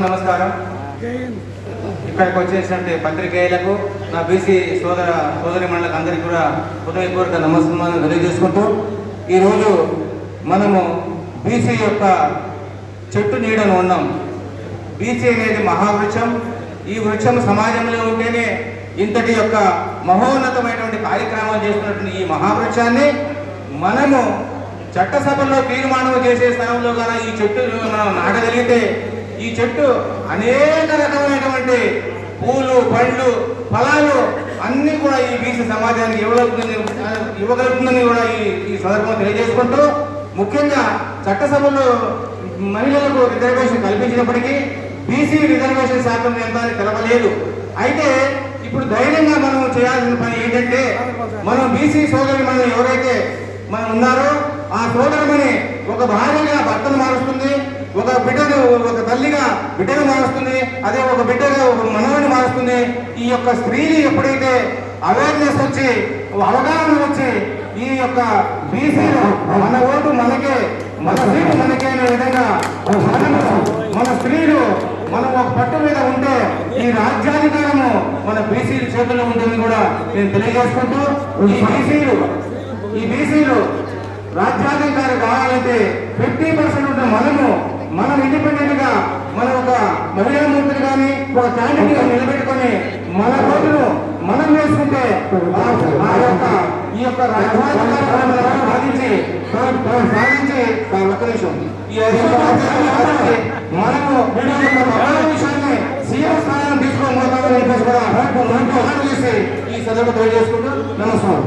నమస్కారం. ఇక్కడికి వచ్చేసినట్టు పత్రికేయులకు నా బీసీ సోదరి మండలకు అందరికీ కూడా హృదయపూర్వక నమస్కారం తెలియజేసుకుంటూ ఈరోజు మనము బీసీ యొక్క చెట్టు నీడను ఉన్నాం. బీసీ అనేది మహావృక్షం. ఈ వృక్షం సమాజంలో ఉంటేనే ఇంతటి యొక్క మహోన్నతమైనటువంటి కార్యక్రమాలు చేస్తున్నటువంటి ఈ మహావృక్షాన్ని మనము చట్టసభలో తీర్మానం చేసే స్థలంలో కానీ ఈ చెట్టు మనం నాటగలిగితే ఈ చెట్టు అనేక రకమైనటువంటి పూలు, పండ్లు, ఫలాలు అన్నీ కూడా ఈ బీసీ సమాజానికి ఇవ్వగలుగుతుందని కూడా ఈ సందర్భంగా తెలియజేసుకుంటూ, ముఖ్యంగా చట్టసభలో మహిళలకు రిజర్వేషన్ కల్పించినప్పటికీ బీసీ రిజర్వేషన్ శాతం ఎంత అని తెలవలేదు. అయితే ఇప్పుడు ధైర్యంగా మనం చేయాల్సిన పని ఏంటంటే, మనం బీసీ సోదరిమణి ఎవరైతే మనం ఉన్నారో ఆ సోదరిమణి ఒక భార్యగా భర్తను మారుస్తుంది, ఒక బిడ్డను ఒక తల్లిగా బిడ్డను మారుస్తుంది, అదే ఒక బిడ్డగా ఒక మనవని మారుస్తుంది. ఈ యొక్క స్త్రీని ఎప్పుడైతే అవేర్నెస్ వచ్చి అవగాహన వచ్చి ఈ యొక్క బీసీలు మన ఓటు మనకే, మన సీటు మనకే అనే విధంగా మన స్త్రీలు మనం ఒక పట్టు మీద ఉంటే ఈ రాజ్యాధికారము మన బీసీల చేతుల్లో ఉంటుందని కూడా నేను తెలియజేసుకుంటూ, ఈ బీసీలు రాజ్యాధికారి కావాలంటే 50% ఉన్న మనం ఇండిపెండెంట్ గా మన ఒక మహిళా మూర్తిని కానీ ఒక క్యాండిడేట్ గా నిలబెట్టుకొని మన ఓటును మనం వేసుకుంటే ఈ యొక్క రాజ్యాధికారాన్ని సాధించి ఒక్క నిమిషం మనము విషయాన్ని సీఎం స్థానం తీసుకోబోతామని చెప్పేసి కూడా చేసి ఈ సందర్భంగా తెలియజేసుకుంటూ నమస్కారం.